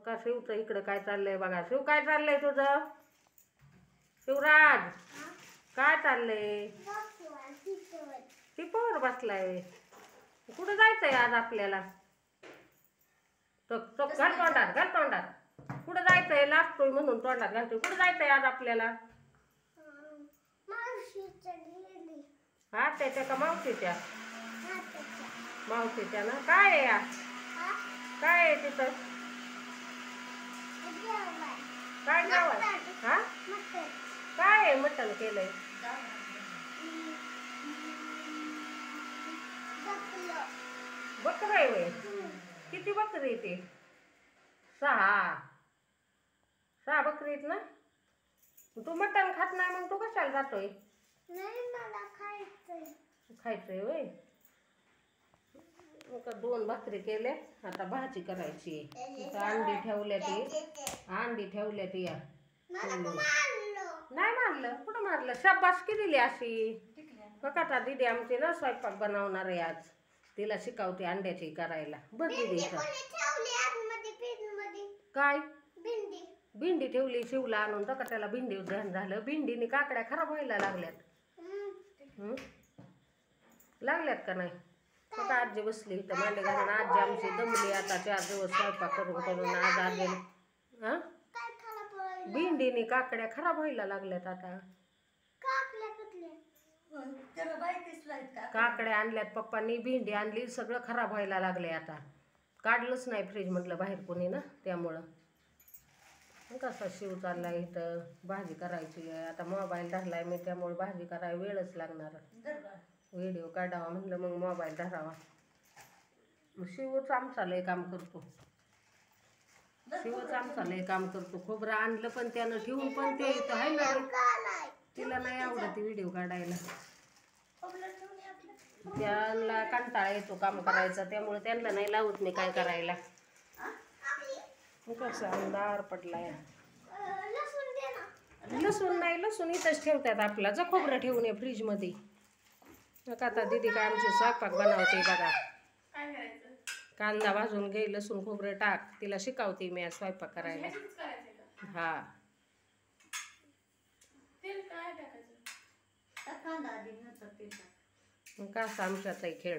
का शिवचं इकडं काय चाललंय बघा. शिव काय चाललंय तुझं? शिवराज काय चाललंय? टिपोवर बसलाय. कुठं जायचंय आज आपल्याला? घाल तोंडात, घाल तोंडात. कुठं जायचंय? लागतोय म्हणून तोंडात घालतोय. कुठं जायचंय आज आपल्याला? हा त्याच्या का मावशीच्या? मावशीच्या ना. काय आहे या? काय आहे तिथं? काय जेवण? हा काय आहे? मटण केलंय. बकरं आहे होय? किती बकरी ते? 6 बकरी आहेत ना. तू मटण खात नाही मग तू कशाला जातोय? खायचंय होय. 2 भाकरी केल्या. आता भाजी करायची. अंडी ठेवल्या ती या. नाही मारलं. कुठं मारलं? शाबासकी दिली अशी. बघा दीदी आमची ना स्वयंपाक बनवणार आहे आज. तिला शिकवते अंड्याची करायला. बघ दीदी काय भेंडी ठेवली शिवला आणून. तर त्याला भेंडी ध्यान झालं. भेंडीने काकड्या खराब व्हायला लागल्यात. लागल्यात का नाही? का आजी बसली इथं मांडे घालून. आजी आमची दमली आता 4 दिवस स्वयंपाक करून आज आजी भेंडीने काकड्या खराब व्हायला लागल्यात आता. काकड्या आणल्यात पप्पांनी, भेंडी आणली, सगळं खराब व्हायला लागले आता. काढलंच नाही फ्रीज मधलं बाहेर कोणी ना, त्यामुळं. कसा शिव चाललाय इथं. भाजी करायची आहे आता. मोबाईल धरलाय मी त्यामुळे भाजी करायला वेळच लागणार. व्हिडिओ काढावा म्हणलं मग मोबाईल धरावा. शिवच आमचा लय काम करतो. खोबरं आणलं पण त्यानं ठेवून पण ते इथं आहे ना. तिला नाही आवडत व्हिडिओ काढायला. त्यांना कंटाळा येतो काम करायचा, त्यामुळे त्यांना नाही लावत मी काय करायला. कसं अंधार पडलाय. लसूण इथंच ठेवतात आपला. जा खोबरं ठेवून ये फ्रीज मध्ये. आता दीदी काय आमची स्वयंपाक बनवते बघा. कांदा भाजून घे, लसूण खोबरं टाक. तिला शिकवते मी आज स्वयंपाक करायला. हा का आमच्यात खेळ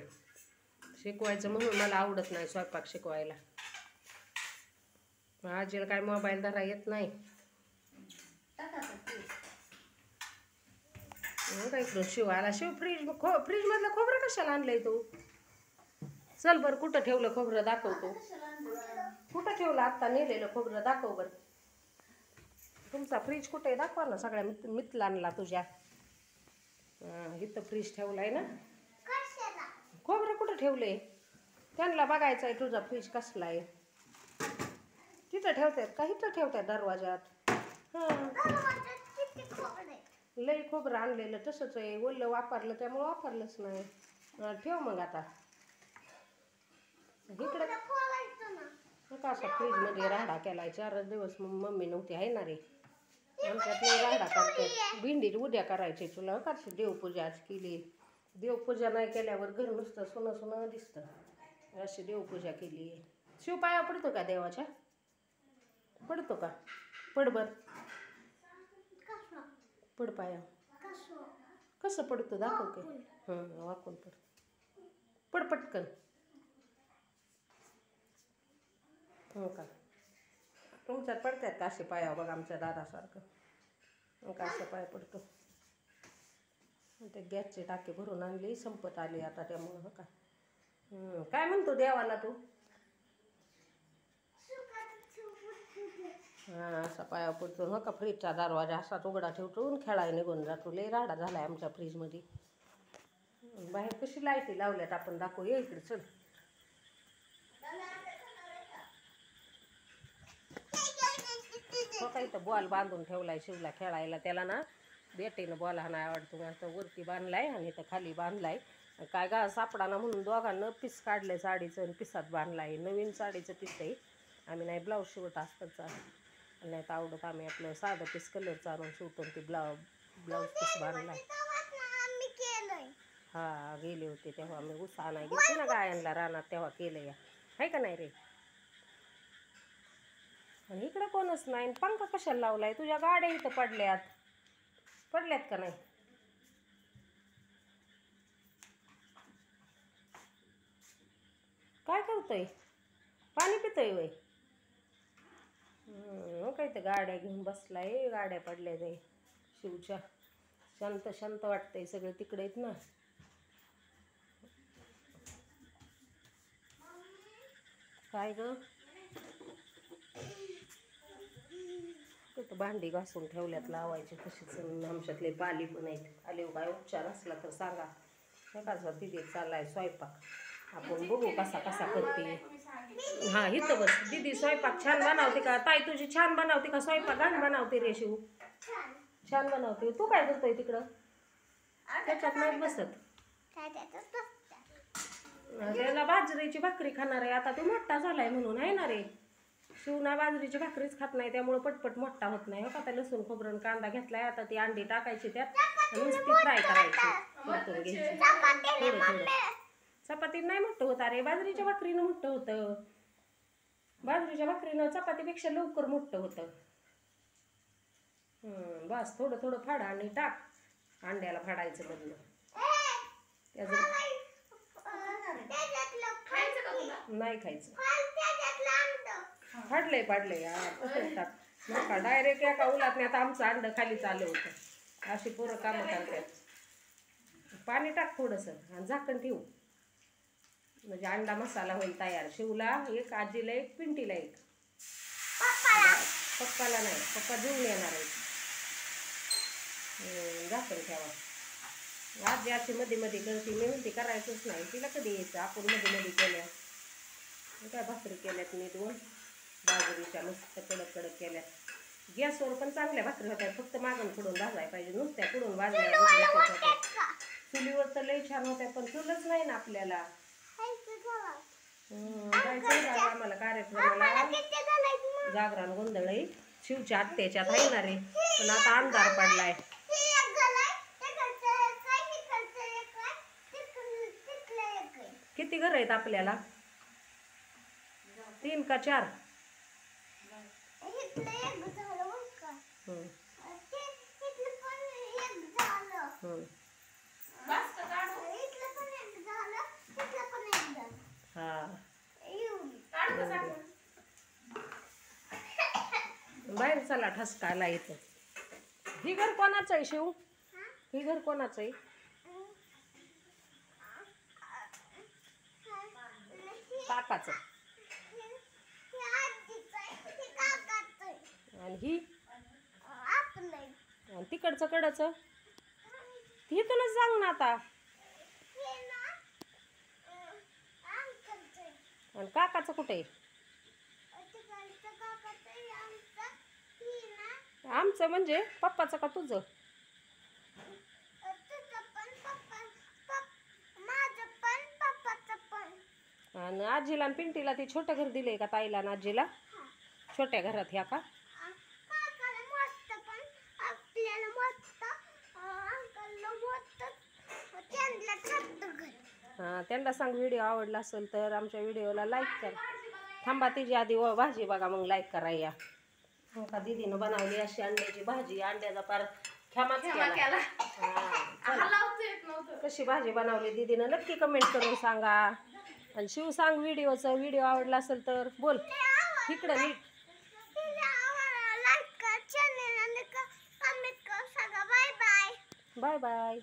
शिकवायचं म्हणून मला आवडत नाही स्वयंपाक शिकवायला. आजीला काय मोबाईल धरा येत नाही. इकडून शिव आला. शिव फ्रीज मधलं खोबरं कशाला आणलंय तू? चल बर कुठं ठेवलं खोबरं दाखवतो. कुठं ठेवलं आत्ता नेलेलं खोबरं दाखव बर. तुमचा फ्रीज कुठे दाखवा ना. सगळ्या मित्रांना तुझ्या. इथं फ्रीज ठेवलाय ना. खोबरं कुठं ठेवलंय? त्यांना बघायचं आहे तुझा फ्रीज कसला आहे. तिथं ठेवतात का? इथं ठेवतात दरवाजात. लई खोबरं आणलेलं तसंच आहे. ओलं वापरलं त्यामुळे वापरलंच नाही. ठेव मग आता. इकडे कसा फ्रीज मध्ये राडा केलाय. 4 दिवस मम्मी नव्हती आहे ना रे. आमच्यात लई राडा करतात. भेंडी उद्या करायची तुला. कशी देवपूजा आज केली. देवपूजा नाही केल्यावर घर नुसतं सोनं सोनं दिसतं. अशी देवपूजा केली. शिव पाया पडतो का देवाच्या? पडतो का? पड बर. पड पाया. कसं पडतो दाखव की. वाकून पड पटकन. हो का? तुमच्यात पडतात का असे पाया? बघ आमच्या दादासारखं का असं पाय पडतो. ते गॅसची टाकी भरून आणली, संपत आली आता त्यामुळं. हो का? काय म्हणतो देवाला तू? असा पाया पडतो. हो का? फ्रीजचा दरवाजा असाच उघडा ठेवतो, खेळायला निघून जातो. लय राडा झालाय आमच्या फ्रीजमध्ये. बाहेर कशी लाईटी लावल्यात आपण दाखवू. ये इकडे चल. हो का? इथं बॉल बांधून ठेवलाय शिवला खेळायला. त्याला ना बेटीनं बॉल हा नाही आवडतो. आता वरती बांधलाय आणि इथं खाली बांधलाय. काय गा सापडाना म्हणून दोघांना पीस काढलंय साडीचं आणि पिसात बांधलाय. नवीन साडीचं पीस आहे. आम्ही नाही ब्लाऊज शिवत असतंच नाही तर आवडत. आम्ही आपलं साधं पीस कलरचं आणून शिवतो. ती ब्लाऊज पीस बांधलाय. हा गेले होते तेव्हा मी उसा नाही गेलते ना गायांना रानात तेव्हा केलं या. आहे का नाही रे? आणि इकडं कोणच नाही. पंखा कशाला लावलाय? तुझ्या गाड्या इथं पडल्यात का नाही? काय करतोय? पाणी पितोय वय? काय तर गाड्या घेऊन बसलाय. गाड्या पडल्या ते शिवच्या. शांत शांत वाटतंय सगळं तिकडे आहेत ना. काय ग? भांडी घासून ठेवल्यात लावायचे तशीच. आमच्यातले पाली पण आहेत. आले काय उपचार असला तर सांगा. एकाच तिथे चाललाय स्वयंपाक. आपण बघू कसा कसा करते. हा इथं बस. दीदी स्वयंपाक छान बनवते का? ताई तुझी छान बनवते का स्वयंपाक? घाण बनवते रे शिव. छान बनवते. तू काय करतोय तिकडं? त्याच्यात नाही बसत. त्याला बाजरीची भाकरी खाणार आहे आता. तो मोठा झालाय म्हणून आहे ना रे. शिवना बाजरीची भाकरीच खात नाही त्यामुळे पटपट मोठा होत नाही. हो का? त्या लसूण खोबरं कांदा घेतलाय. आता ती अंडी टाकायची त्यात नुसती फ्राय करायची. परतून घ्यायची थोडं थोडं. चपाती नाही मोठं होत अरे. बाजरीच्या भाकरीनं मोठं होतं. बाजरीच्या भाकरीनं चपातीपेक्षा लवकर मोठं होतं. बस थोडं थोडं फाड आणि टाक. अंड्याला फाडायचं बदल. नाही खायचं. पाडलंय तसंच टाक. नका डायरेक्ट एका उलातण्यात आमचं अंड खाली चालू होतं. अशी पोरं कामं करतात. पाणी टाक थोडंसं आणि झाकण ठेवू. म्हणजे अंडा मसाला होईल तयार. शिवला एक, आजीला एक, पिंटीला एक. पप्पाला नाही. पप्पा घेऊन येणार आहेत. झाकण ठेवा. आजी अशी मध्ये मध्ये करते. मी म्हणते करायचंच नाही. तिला कधी यायचं? आपण मध्ये मध्ये केल्या. काय भाकरी केल्यात मी 2 बाजरीच्या मस्त कडक कडक केल्यात. गॅसवर पण चांगल्या भाकरी होत्या. फक्त मागून पुढून भाजायला पाहिजे. नुसत्या पुढून भाजल्या. चुलीवर तर लई छान होत्या पण चुलच नाही ना आपल्याला. जायचं आम्हाला कार्यक्रमाला. जागरण गोंधळ आहे. शिवच्या आत्याच्यात आहे ना रे. पण आता अंधार पडलाय. किती घर आहेत आपल्याला? 3 का 4? बाहेर चला ठसकायला येतं. ही घर कोणाचं आहे शिव? ही घर कोणाचं आहे? काकाचं. आणि ही आणि तिकडचं कडचं इथूनच सांग ना आता. आणि काकाचं कुठे आहे? आमचं म्हणजे पप्पाचं का तुझं? आणि आजीला आणि पिंटीला ते छोटं घर दिलंय का ताईला आणि आजीला? छोट्या घरात ह्या का? हां त्यांना सांग व्हिडिओ आवडला असेल तर आमच्या व्हिडिओला लाईक कर. थांबा तिची आधी भाजी बघा मग लाईक करा. या हो का दीदीनं बनवली अशी अंड्याची भाजी. अंड्याचा पार खेमाच केला. कशी भाजी बनवली दीदीनं नक्की कमेंट करून सांगा. आणि शिव सांग व्हिडिओ आवडला असेल तर बोल इकडं नीट. Bye bye.